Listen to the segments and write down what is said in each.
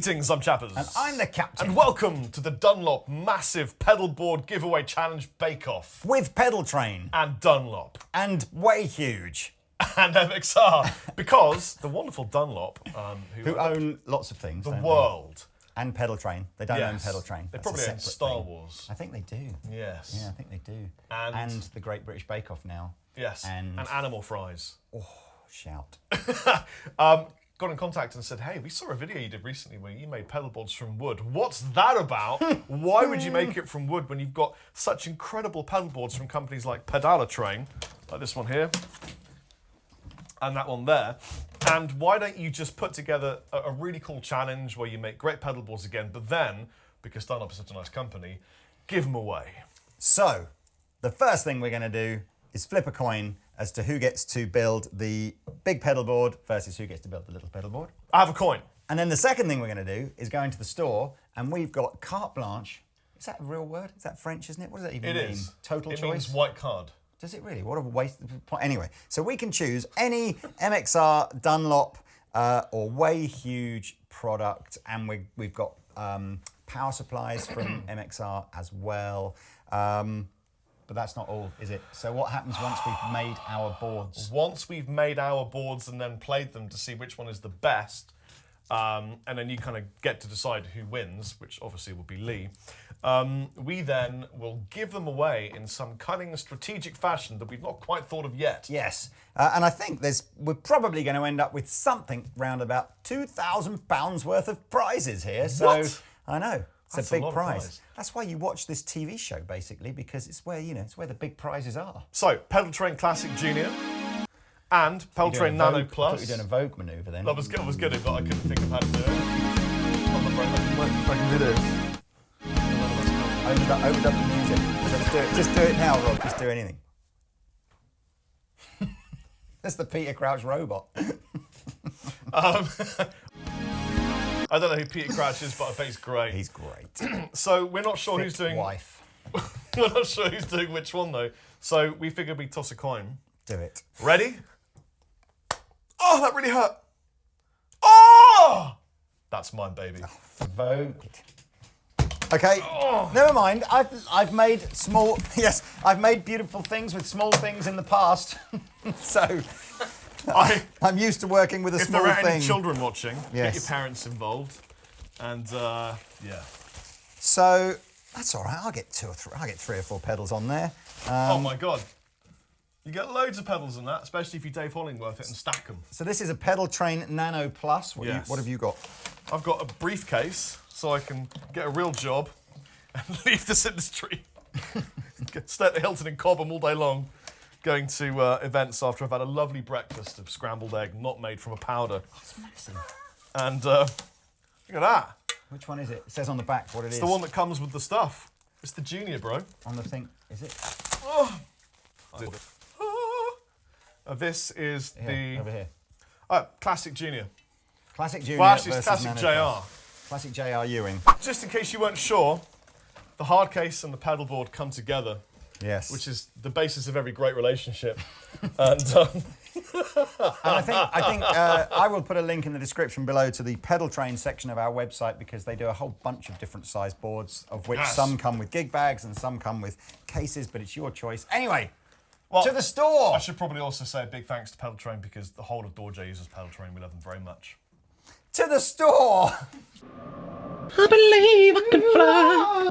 Greetings, I'm Chappers. And I'm the captain. And welcome to the Dunlop Massive Pedalboard Giveaway Challenge Bake-Off. With Pedal Train. And Dunlop. And Way Huge. And MXR. Because the wonderful Dunlop, who own lots of things, the world. And Pedal Train. They don't own Pedal Train. They probably own Star Wars. I think they do. Yes. Yeah, I think they do. And the Great British Bake Off now. Yes. And Animal Fries. Oh, shout. Got in contact and said, hey, we saw a video you did recently where you made pedalboards from wood. What's that about? Why would you make it from wood when you've got such incredible pedalboards from companies like Train, like this one here, and that one there? And why don't you just put together a really cool challenge where you make great pedalboards again, but then, because Dunlop is such a nice company, give them away. So, the first thing we're going to do is flip a coin as to who gets to build the big pedalboard versus who gets to build the little pedalboard. I have a coin. And then the second thing we're going to do is go into the store and we've got carte blanche. Is that a real word? Is that French, isn't it? What does that even mean? It is. Total choice? It means white card. Does it really? What a waste. Anyway, so we can choose any MXR, Dunlop, or Way Huge product, and we've got power supplies from MXR as well. But that's not all, is it? So what happens once we've made our boards? Once we've made our boards and then played them to see which one is the best, and then you kind of get to decide who wins, which obviously will be Lee, we then will give them away in some cunning, strategic fashion that we've not quite thought of yet. Yes, and I think we're probably going to end up with something round about £2,000 worth of prizes here. So What? I know. That's a big a lot of prize. prize. That's why you watch this TV show, basically, because it's where it's where the big prizes are. So, Pedal Train Classic Junior and Pedal Train Nano Plus. I thought you were doing a Vogue manoeuvre then. I was going to, but I couldn't think of how to do it. On the brain, I can do this. Overdub the music. Let's do it. Just do it now, Rob. Just do anything. That's the Peter Crouch robot. I don't know who Peter Crouch is, but I bet he's great. He's great. So we're not sure who's doing... wife. We're not sure who's doing which one, though. So we figured we'd toss a coin. Do it. Ready? Oh, that really hurt. Oh! That's mine, baby. Vogue. Okay, never mind. I've made small... Yes, I've made beautiful things with small things in the past. So... I'm used to working with a small thing. If there are any children watching, yes, get your parents involved. And, yeah. So, that's all right. I'll get 3 or 4 pedals on there. Oh, my God. You get loads of pedals in that, especially if you Dave Hollingworth it and stack them. So this is a Pedal Train Nano Plus. What have you got? I've got a briefcase, so I can get a real job and leave this industry. Stay at the Hilton in Cobham all day long. Going to events after I've had a lovely breakfast of scrambled egg, not made from a powder. Oh, it's massive. And look at that. Which one is it? It says on the back what it is. It's the one that comes with the stuff. It's the Junior, bro. On the thing, is it? This is over here. Classic Junior. Classic Junior. Well, actually, it's versus Classic Nano JR. Classic JR Ewing. Just in case you weren't sure, the hard case and the pedalboard come together. Yes. Which is the basis of every great relationship. And I think I will put a link in the description below to the Pedal Train section of our website, because they do a whole bunch of different size boards, of which some come with gig bags and some come with cases, but it's your choice. Anyway, to the store. I should probably also say a big thanks to Pedal Train, because the whole of Dorje uses Pedal Train. We love them very much. To the store. I believe I can fly.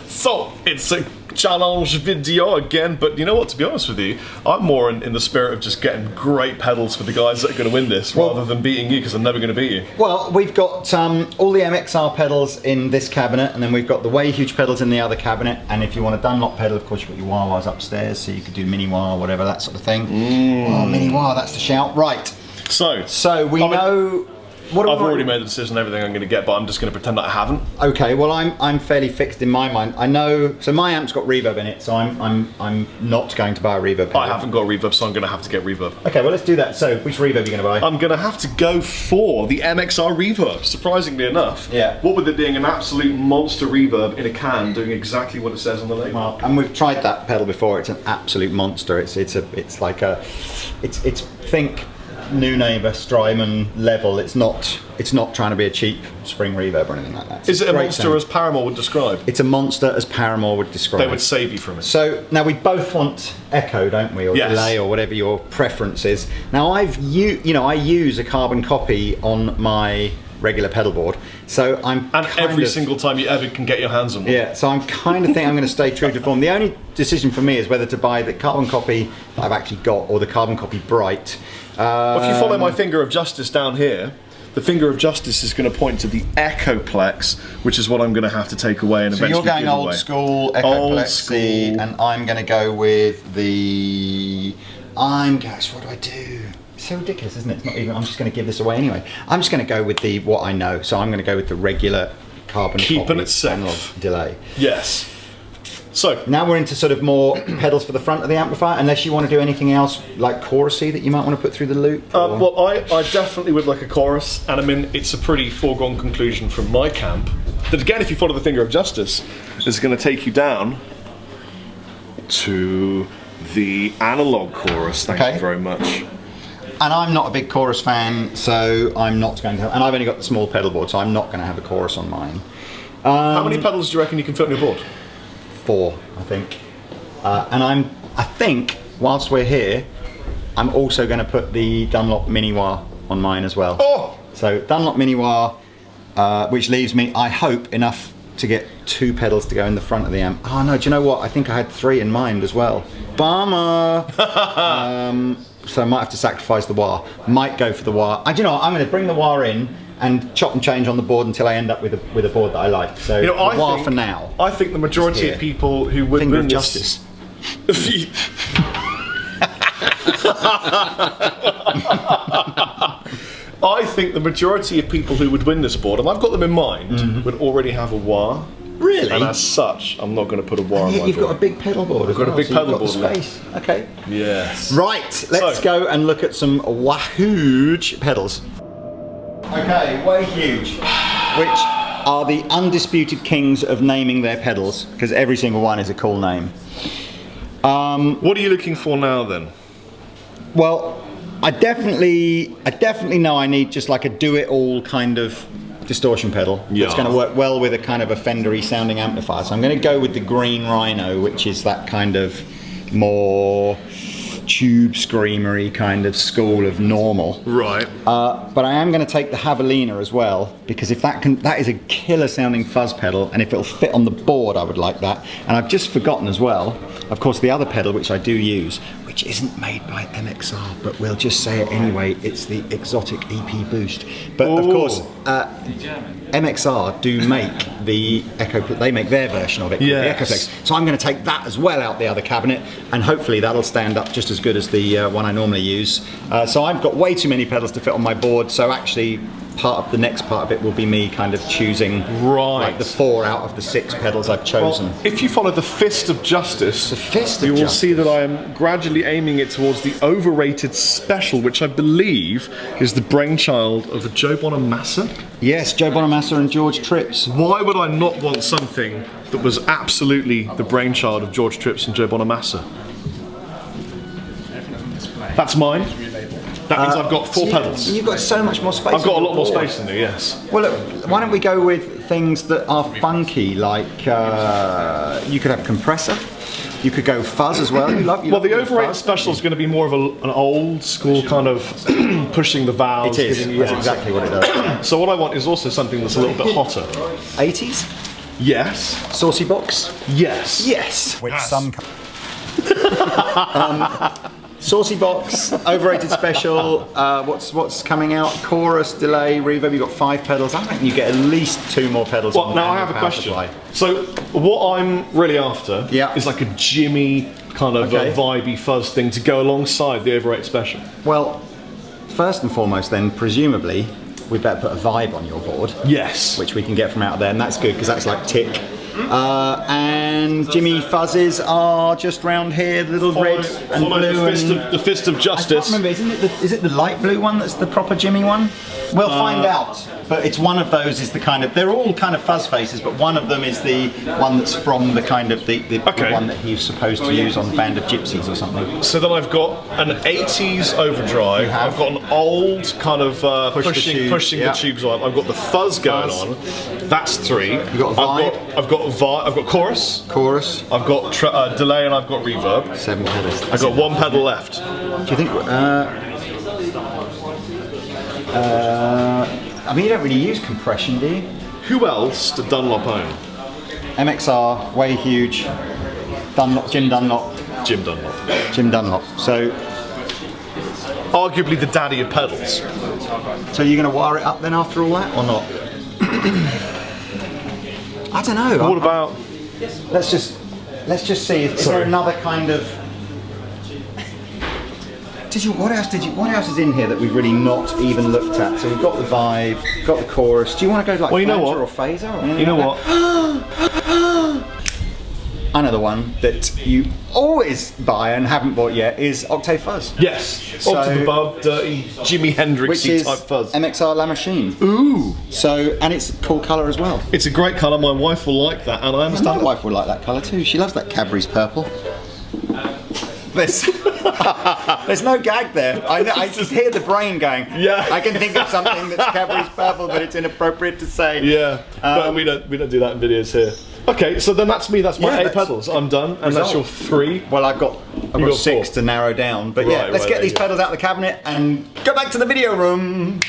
So, it's a challenge video again, but you know what, to be honest with you, I'm more in the spirit of just getting great pedals for the guys that are going to win this, rather than beating you, because I'm never going to beat you. Well, we've got all the MXR pedals in this cabinet, and then we've got the Way Huge pedals in the other cabinet, and if you want a Dunlop pedal, of course you've got your wah-wahs upstairs, so you could do mini wah, whatever, that sort of thing. Oh, mini wah, that's the shout. Right. So we know... I've already made the decision on everything I'm going to get, but I'm just going to pretend that I haven't. Okay, well I'm fairly fixed in my mind. I know, so my amp's got reverb in it, so I'm not going to buy a reverb pedal. I haven't got reverb, so I'm going to have to get reverb. Okay, well let's do that. So which reverb are you going to buy? I'm going to have to go for the MXR reverb, surprisingly enough. Yeah. What with it being an absolute monster reverb in a can, doing exactly what it says on the label. Well, and we've tried that pedal before. It's an absolute monster. It's think new neighbour Strymon level. It's not trying to be a cheap spring reverb or anything like that. Is it a monster as Paramore would describe? It's a monster as Paramore would describe. They would save you from it. So now we both want echo, don't we, or delay, or whatever your preference is. Now I use a carbon copy on my regular pedal board, so every single time you ever can get your hands on one. Yeah, so I'm kind of think I'm going to stay true to form. The only decision for me is whether to buy the carbon copy that I've actually got or the carbon copy bright. Well, if you follow my finger of justice down here, the finger of justice is going to point to the Echoplex, which is what I'm going to have to take away and eventually give away. So you're going old school Echoplex, and I'm going to go with the. Gosh, what do I do? It's so ridiculous, isn't it? It's not even. I'm just going to give this away anyway. I'm just going to go with what I know. So I'm going to go with the regular carbon keeping it safe delay. Yes. So now we're into sort of more pedals for the front of the amplifier. Unless you want to do anything else like chorusy that you might want to put through the loop. Well, I definitely would like a chorus, and I mean it's a pretty foregone conclusion from my camp that again, if you follow the finger of justice, is going to take you down to the analog chorus. Thank you very much. And I'm not a big chorus fan, so I'm not going to have, and I've only got the small pedal board, so I'm not going to have a chorus on mine. How many pedals do you reckon you can fit on your board? 4, I think. And I think, whilst we're here, I'm also going to put the Dunlop Mini Wah on mine as well. Oh! So Dunlop Mini Wah, which leaves me, I hope, enough to get 2 pedals to go in the front of the amp. Oh no, do you know what? I think I had 3 in mind as well. Bummer! So I might have to sacrifice the wah. Might go for the wah. Do you know what? I'm going to bring the wah in and chop and change on the board until I end up with a board that I like. So the wah for now. I think the majority of people who would Finger win of this... justice. I think the majority of people who would win this board, and I've got them in mind, would already have a wah. Really? And as such, I'm not going to put a wah on my board. You've got a big pedal board. I've got a big pedal board. Space. Okay. Yes. Right. Let's go and look at some Wah-huge pedals. Okay, Wah-huge, which are the undisputed kings of naming their pedals, because every single one is a cool name. What are you looking for now then? Well, I definitely know I need just like a do-it-all kind of distortion pedal. Yeah. It's going to work well with a kind of a Fendery sounding amplifier. So I'm going to go with the Green Rhino, which is that kind of more tube screamery kind of school of normal. Right. But I am going to take the Javelina as well, because if that is a killer sounding fuzz pedal, and if it'll fit on the board, I would like that. And I've just forgotten as well, of course, the other pedal which I do use, which isn't made by MXR, but we'll just say it anyway, it's the Exotic EP Boost. But of course, MXR do make the they make their version of it, the Echoplex. So I'm going to take that as well out the other cabinet, and hopefully that'll stand up just as good as the one I normally use. So I've got way too many pedals to fit on my board, so actually the next part of it will be me kind of choosing like the 4 out of the 6 pedals I've chosen. Well, if you follow the fist of justice, you will see that I am gradually aiming it towards the overrated special, which I believe is the brainchild of Joe Bonamassa. Yes, Joe Bonamassa and George Trips. Why would I not want something that was absolutely the brainchild of George Trips and Joe Bonamassa? That's mine. That means I've got 4 pedals. You've got so much more space. I've got a lot more space than you, yes. Well, look, why don't we go with things that are funky, like you could have compressor, you could go fuzz as well. Well, the overrated special is going to be more of an old school kind of pushing the valves. It is. That's exactly what it does. So what I want is also something that's a little bit hotter. 80s? Yes. Saucy box? Yes. Yes. Which some. Saucy box, overrated special. What's coming out? Chorus, delay, reverb. You've got 5 pedals. I reckon you get at least 2 more pedals. Well, now I have a question. So what I'm really after is like a Jimmy kind of a vibey fuzz thing to go alongside the overrated special. Well, first and foremost, then presumably we better put a vibe on your board. Yes. Which we can get from out there, and that's good because that's like tick. And Jimmy Fuzzes are just round here, the little red and blue. The Fist of Justice. I can't remember, is it the light blue one that's the proper Jimmy one? We'll find out. But it's one of those is the kind of, they're all kind of fuzz faces, but one of them is the one that's from the kind of the one that he was supposed to use on Band of Gypsies or something. So then I've got an 80s overdrive. I've got an old kind of pushing the tubes on. I've got the fuzz going on. That's 3. You've got vibe. I've got chorus. I've got delay and I've got reverb. 7 pedals. I've got 1 pedal left. Do you think? I mean, you don't really use compression, do you? Who else did Dunlop own? MXR, way huge. Dunlop, Jim Dunlop. So, arguably the daddy of pedals. So you're going to wire it up then after all that, or not? I don't know. What about? Let's just see. Is there another kind of? What else is in here that we've really not even looked at? So we've got the vibe, got the chorus. Do you want to go like flanger or phaser? Or you know what? Another one that you always buy and haven't bought yet is Octave Fuzz. Yes. So, Octave above, dirty Jimi Hendrixy type fuzz. MXR La Machine. Ooh. So, and it's a cool colour as well. It's a great colour. My wife will like that, and I understand. My wife will like that colour too. She loves that Cadbury's purple. There's no gag there. I just hear the brain going. Yeah. I can think of something that's Cadbury's purple, but it's inappropriate to say. Yeah. But we don't do that in videos here. Okay, so then that's me. That's my 8 pedals. I'm done, and that's your 3. Well, I've got 6 to narrow down. But let's get these pedals out of the cabinet and go back to the video room.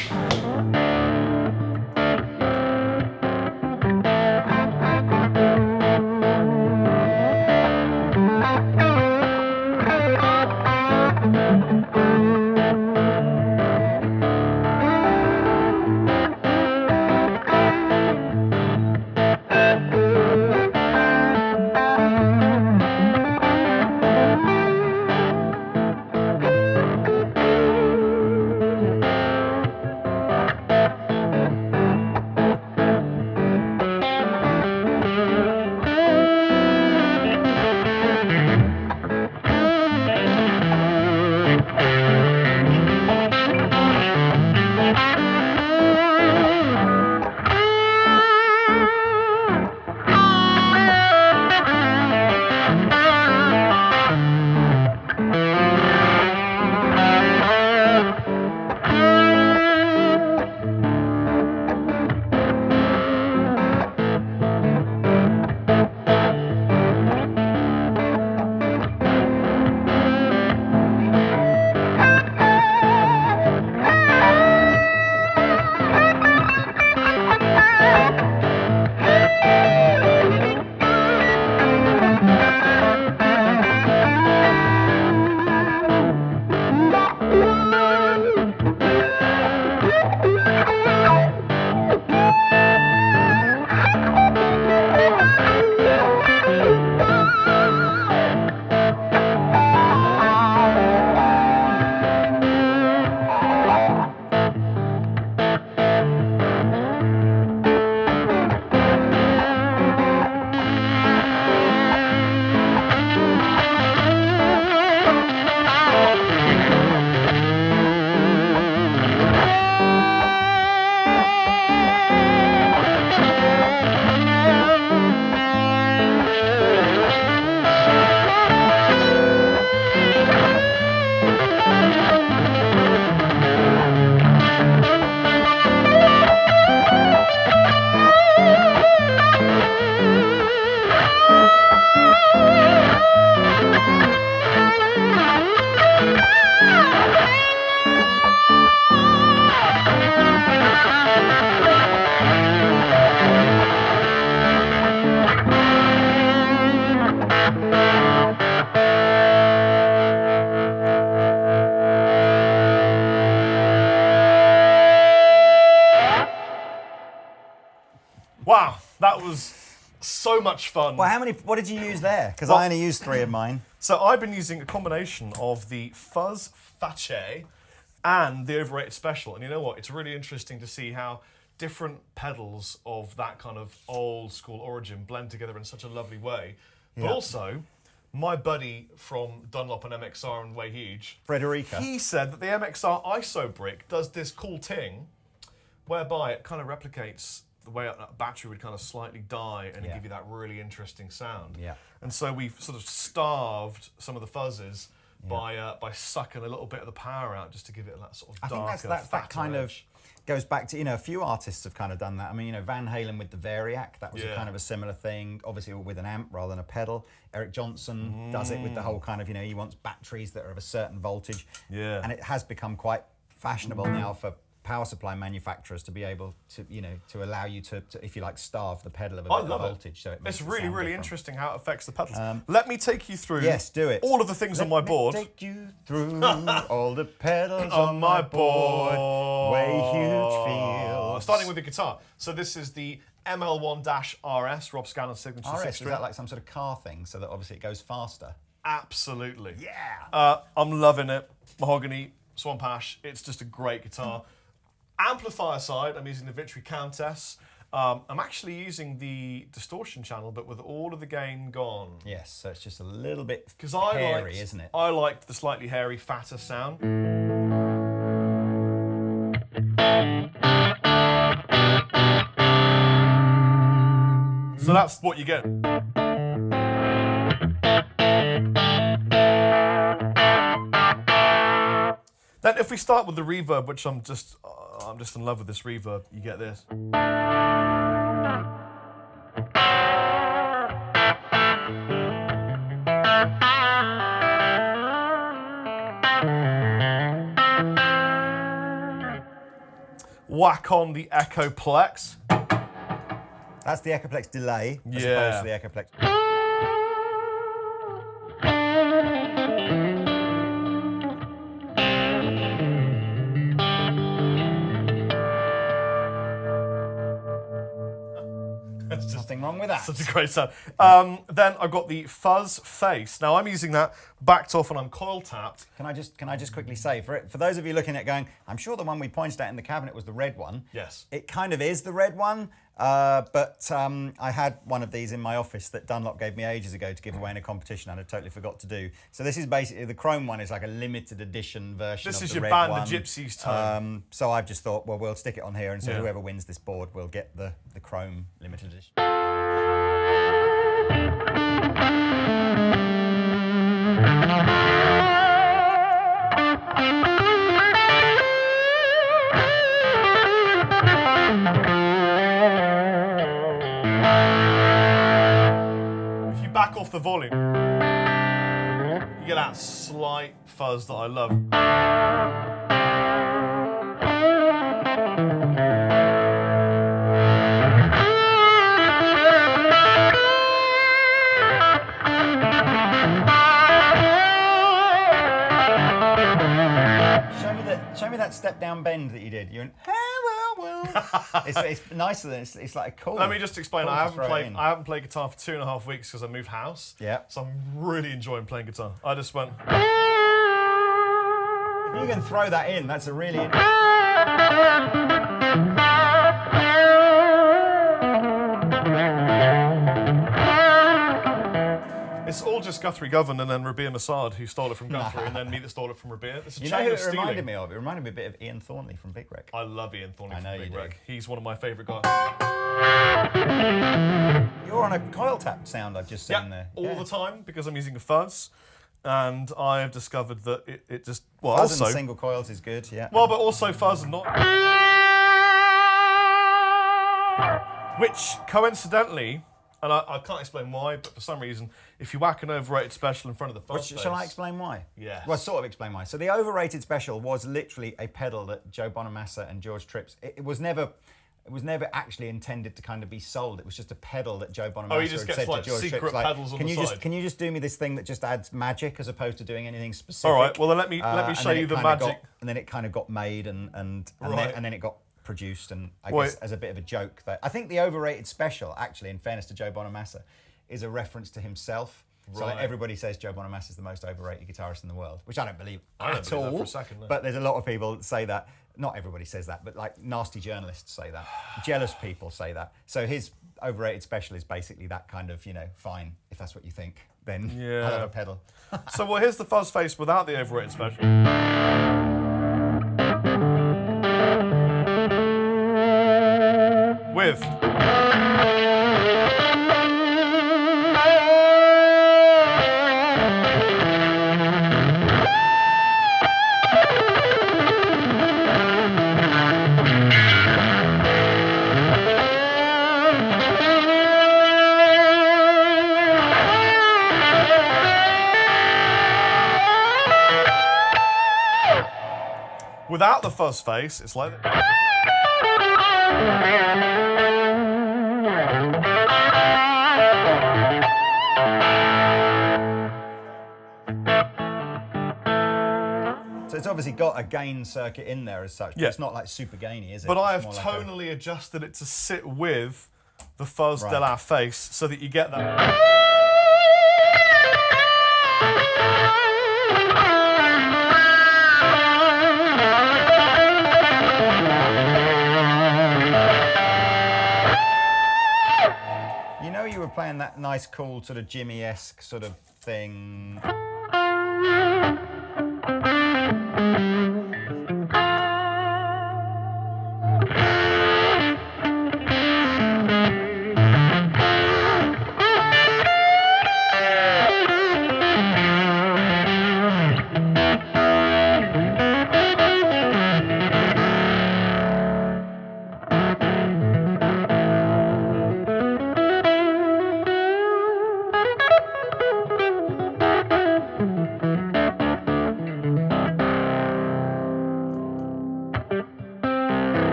Wow, that was so much fun. Well, what did you use there? Because I only used 3 of mine. So I've been using a combination of the Fuzz Fache and the Overrated Special. And you know what? It's really interesting to see how different pedals of that kind of old school origin blend together in such a lovely way. But also, my buddy from Dunlop and MXR and Way Huge, Frederica. he said that the MXR ISO brick does this cool thing whereby it kind of replicates the way a battery would kind of slightly die and it give you that really interesting sound. Yeah. And so we've sort of starved some of the fuzzes by sucking a little bit of the power out just to give it that sort of darker, I think that kind edge. of goes back to, a few artists have kind of done that. I mean, Van Halen with the Variac, that was a kind of a similar thing, obviously with an amp rather than a pedal. Eric Johnson does it with the whole kind of, he wants batteries that are of a certain voltage. Yeah. And it has become quite fashionable now for power supply manufacturers to be able to, to allow you to if you like, starve the pedal of a bit of voltage. So it makes It's it really, sound really different. interesting how it affects the pedals. Let me take you through do it. all of the things on my board. Let me take you through all the pedals on my board. Way huge feels. Starting with the guitar. So this is the ML1-RS, Rob Scallon's signature RS, six is that like some sort of car thing so that obviously it goes faster? Absolutely. Yeah. I'm loving it. Mahogany, Swamp Ash. It's just a great guitar. Amplifier side, I'm using the Victory Countess. I'm actually using the distortion channel, but with all of the gain gone. Yes, so it's just a little bit I hairy, liked, isn't it? I liked the slightly hairy, fatter sound. So that's what you get. Then if we start with the reverb, which I'm just in love with this reverb, you get this. Whack on the Echoplex. That's the Echoplex delay as Yeah. opposed to the Echoplex. Nothing wrong with that. Such a great sound. Then I've got the Fuzz Face. Now I'm using that backed off and I'm coil tapped. Can I just quickly say, for those of you looking at going, I'm sure the one we pointed at in the cabinet was the red one. Yes. It kind of is the red one, but I had one of these in my office that Dunlop gave me ages ago to give away in a competition and I totally forgot to do. So this is basically, the chrome one is like a limited edition version This of is the your red band, one. the Gypsies tone. So I've just thought, well, we'll stick it on here and so Yeah. whoever wins this board will get the chrome limited edition. If you back off the volume, you get that slight fuzz that I love. Show me that step down bend that you did. You went, hey, well. It's nicer than it's like a cool. Let me just explain. cool I to haven't throw it in. played guitar for 2.5 weeks because I moved house. Yeah. So I'm really enjoying playing guitar. I just went. If you can throw that in, that's a really. It's all just Guthrie Govan and then Rabia Massad who stole it from Guthrie and then me that stole it from Rabia. It's a You know chain who of it stealing. reminded me of? It reminded me a bit of Ian Thornley from Big Wreck. I love Ian Thornley I know from Big you do. Wreck. He's one of my favourite guys. You're on a coil tap sound I've just seen there. all the time because I'm using a fuzz, and I have discovered that it just Fuzz also and single coils is good, yeah. but also fuzz and not. Which coincidentally, and I can't explain why, but for some reason, if you whack an overrated special in front of the fuzz Shall I explain why? Yes. Well, sort of explain why. So the overrated special was literally a pedal that Joe Bonamassa and George Trips. It was never actually intended to kind of be sold. It was just a pedal that Joe Bonamassa he just had gets, said like, to George secret Trips, pedals on the side. Can you just do me this thing that just adds magic as opposed to doing anything specific? All right. Well, then let me And show then you it the kinda magic. and then it kind of got made and Right. then it got produced and I Wait. guess as a bit of a joke. That I think the overrated special, actually, in fairness to Joe Bonamassa, is a reference to himself. So like, Right. everybody says Joe Bonamassa is the most overrated guitarist in the world, which I don't believe I don't at believe that all. for a second, no. But there's a lot of people that say that. Not everybody says that, but like nasty journalists say that. Jealous people say that. So his overrated special is basically that kind of, fine, if that's what you think, then Yeah. I'll have a pedal. So, well, here's the fuzz face without the overrated special. With. Without the fuzz face, it's like. So it's obviously got a gain circuit in there as such, but Yeah. it's not like super gainy, is it? But I It's have more like tonally adjusted it to sit with the fuzz Right. de la face so that you get that. You were playing that nice, cool, sort of Jimmy-esque sort of thing.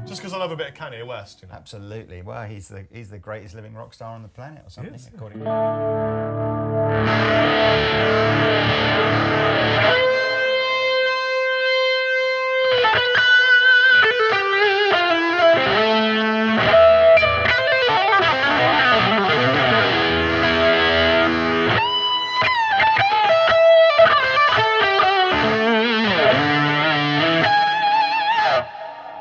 Just because I love a bit of Kanye West, you know. Absolutely. Well, he's the greatest living rock star on the planet, or something. is, yeah. According to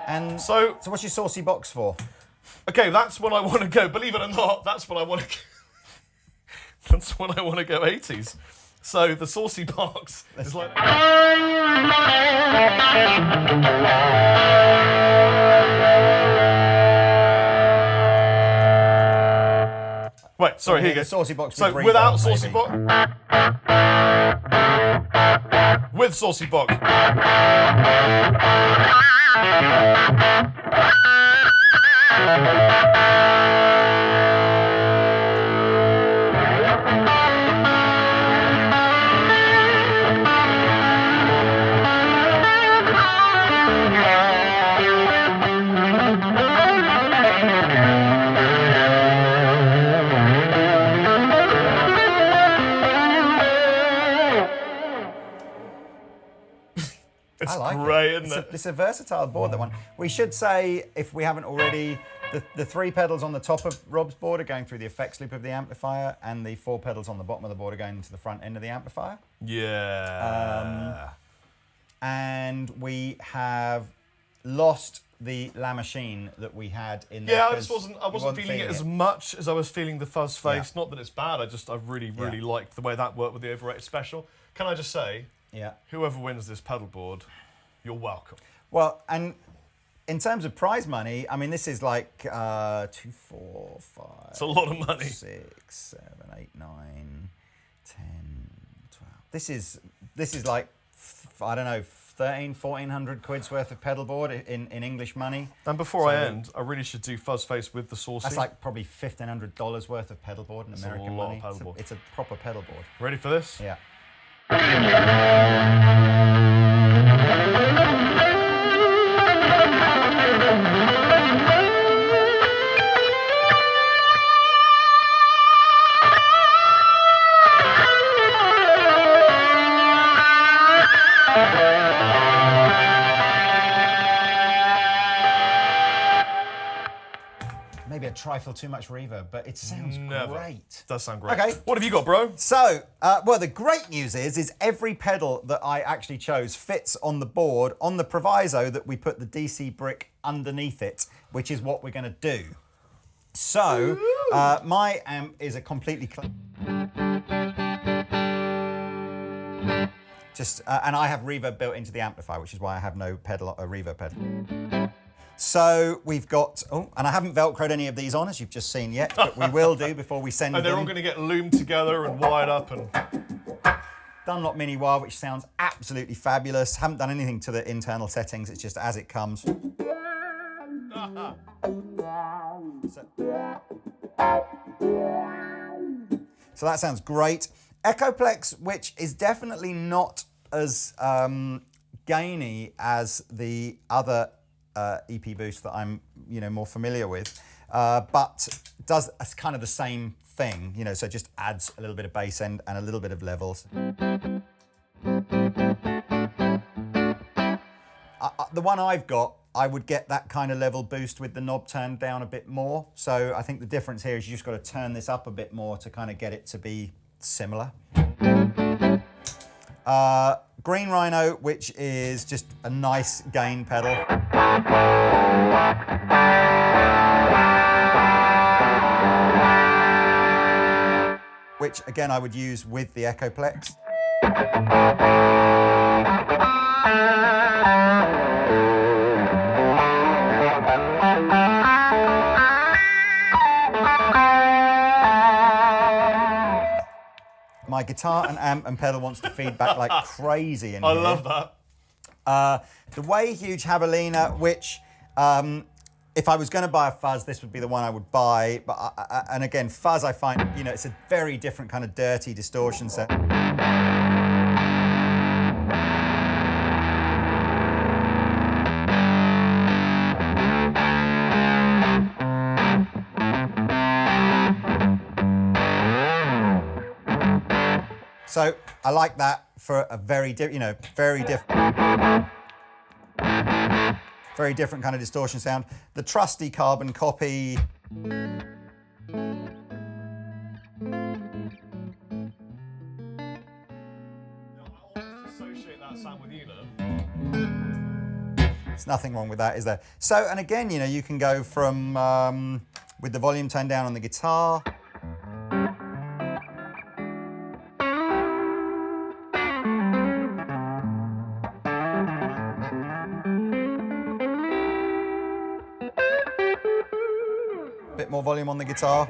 And So, what's your saucy box for? okay, that's when I want to go. Believe it or not, that's when I want to. That's when I want to go 80s. So the saucy box is like. Wait, sorry, here you go. The saucy box So with without reverb, saucy maybe. box. With saucy box. It's I like great, it. isn't it? It's a versatile board, that one. We should say, if we haven't already, the 3 pedals on the top of Rob's board are going through the effects loop of the amplifier, and the 4 pedals on the bottom of the board are going to the front end of the amplifier. Yeah. And we have lost the La Machine that we had in there. Yeah, I 'cause wasn't you feeling it as much as I was feeling the fuzz face. Yeah. Not that it's bad. I really liked the way that worked with the overrated special. Can I just say, Yeah. whoever wins this pedal board, you're welcome. Well, and in terms of prize money, I mean, this is like 2, 4, 5. It's a lot of money. 6, 7, 8, 9, 10, 12. This is like, I don't know, 1,400 quid's worth of pedal board in English money. And before I So- end, I really should do fuzz face with the saucy. That's like probably $1,500 worth of pedal board in American lot of money. pedal board. It's a proper pedal board. Ready for this? Yeah. maybe a trifle too much reverb, but it sounds great. Does sound great. Okay. What have you got, bro? So, well, the great news is every pedal that I actually chose fits on the board on the proviso that we put the DC brick underneath it, which is what we're going to do. So, my amp is a completely and I have reverb built into the amplifier, which is why I have no pedal, a reverb pedal. So we've got, and I haven't Velcroed any of these on, as you've just seen yet, but we will do before we send them. They're all going to get loomed together and wired up and... Dunlop Mini Wah, which sounds absolutely fabulous. Haven't done anything to the internal settings, it's just as it comes. So that sounds great. Echoplex, which is definitely not as gainy as the other EP boost that I'm, more familiar with, but does kind of the same thing, so just adds a little bit of bass end and a little bit of levels. The one I've got, I would get that kind of level boost with the knob turned down a bit more. So I think the difference here is you just got to turn this up a bit more to kind of get it to be similar. Green Rhino, which is just a nice gain pedal. Which again I would use with the Echoplex. My guitar and amp and pedal wants to feed back like crazy in here. I love that. The Way Huge Javelina, which if I was going to buy a fuzz, this would be the one I would buy. But and again, fuzz I find, it's a very different kind of dirty distortion set. So I like that for a very different kind of distortion sound. The trusty carbon copy. I always associate that sound with you, There's nothing wrong with that, is there? So, and again, you can go from with the volume turned down on the guitar. Bit more volume on the guitar.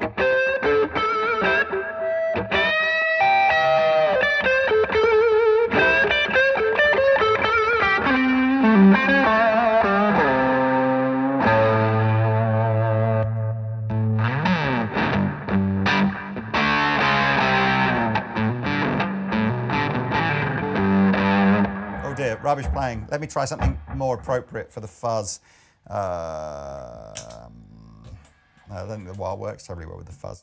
Oh dear, rubbish playing. Let me try something more appropriate for the fuzz. I don't think the wah works terribly well with the fuzz.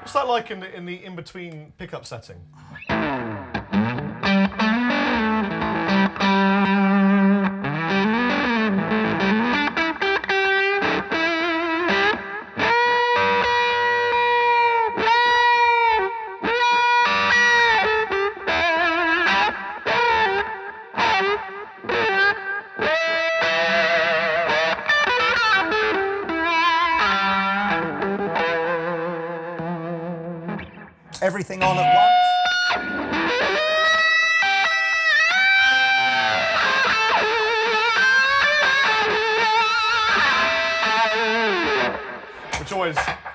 What's that like in the in-between pickup setting? Everything on at once. Which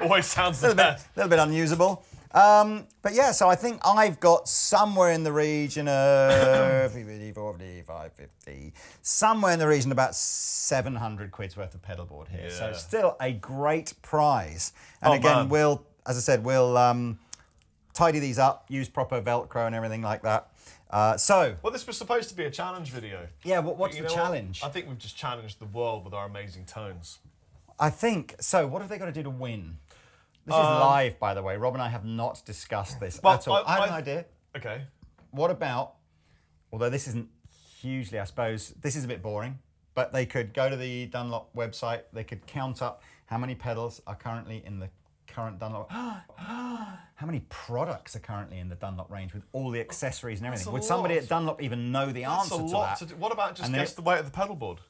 always sounds A the best. little bit unusable. But yeah, so I think I've got somewhere in the region of 550, somewhere in the region of about 700 quid's worth of pedal board here. So Yeah. still a great prize. And Oh, again, man. as I said, we'll tidy these up, use proper Velcro and everything like that. Well, this was supposed to be a challenge video. Yeah, what's You the know challenge? I think we've just challenged the world with our amazing tones. I think, so what have they got to do to win? This is live, by the way. Rob and I have not discussed this at all. I have an idea. Okay. What about, although this isn't hugely, I suppose, this is a bit boring, but they could go to the Dunlop website, they could count up how many pedals are currently in the current Dunlop. How many products are currently in the Dunlop range with all the accessories and everything? Would somebody at Dunlop even know the answer to that? What about just guess the weight of the pedal board?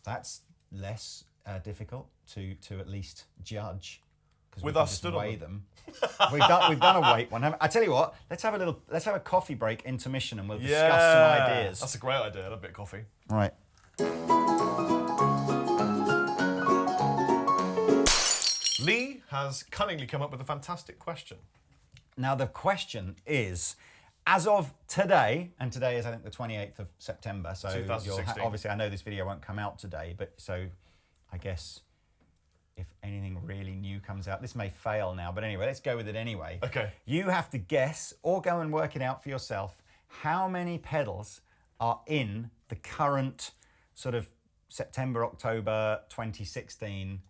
That's less difficult to at least judge. With we us can just stood on weigh them. We've done a weight one. I tell you what, let's have a coffee break intermission and we'll discuss some ideas. That's a great idea. I love a bit of coffee. All right. Lee has cunningly come up with a fantastic question. Now the question is, as of today, and today is I think the 28th of September, so 2016. Obviously I know this video won't come out today, but so I guess if anything really new comes out, this may fail now, but anyway, let's go with it anyway. Okay. You have to guess or go and work it out for yourself how many pedals are in the current sort of September, October 2016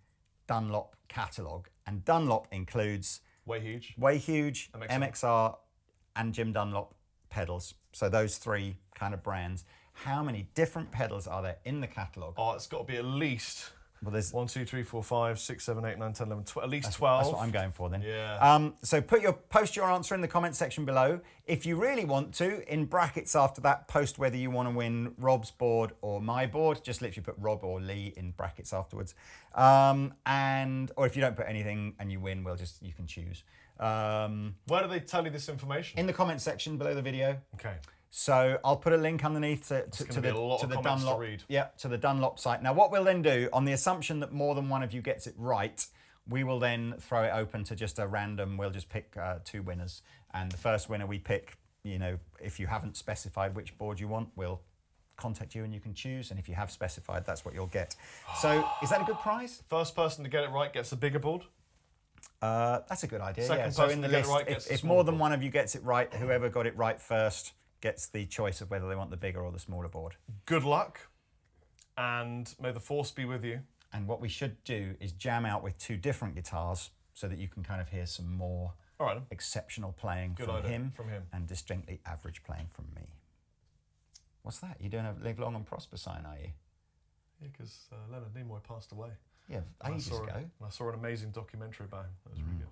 Dunlop catalogue. And Dunlop includes Way Huge, MXR and Jim Dunlop pedals. So those three kind of brands. How many different pedals are there in the catalogue? Oh, it's got to be at least... Well, there's 1, 2, 3, 4, 5, 6, 7, 8, 9, 10, 11, 12, at least 12. That's what I'm going for then. Yeah. So post your answer in the comment section below. If you really want to, in brackets after that, post whether you want to win Rob's board or my board. Just literally put Rob or Lee in brackets afterwards. Or if you don't put anything and you win, you can choose. Where do they tell you this information? In the comment section below the video. Okay. So I'll put a link underneath to the Dunlop. To the Dunlop site. Now, what we'll then do, on the assumption that more than one of you gets it right, we will then throw it open to just a random. We'll just pick 2 winners, and the first winner we pick. You know, if you haven't specified which board you want, we'll contact you and you can choose. And if you have specified, that's what you'll get. So, is that a good prize? First person to get it right gets a bigger board. That's a good idea. Second So person in the to get list, it right gets if a more smaller than board. one of you gets it right, whoever got it right first gets the choice of whether they want the bigger or the smaller board. Good luck, and may the force be with you. And what we should do is jam out with 2 different guitars so that you can kind of hear some more exceptional playing from him and distinctly average playing from me. What's that? You're doing a live long and prosper sign, are you? Yeah, because Leonard Nimoy passed away. Yeah, ages ago. I saw an amazing documentary about him. That was really good.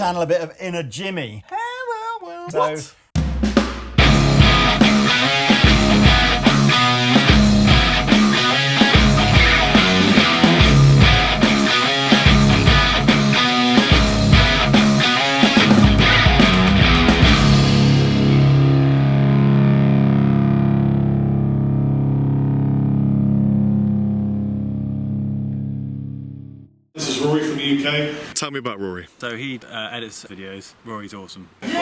channel a bit of inner Jimmy. So, What? This is Rory from the UK. Tell me about Rory. So he edits videos. Rory's awesome. Have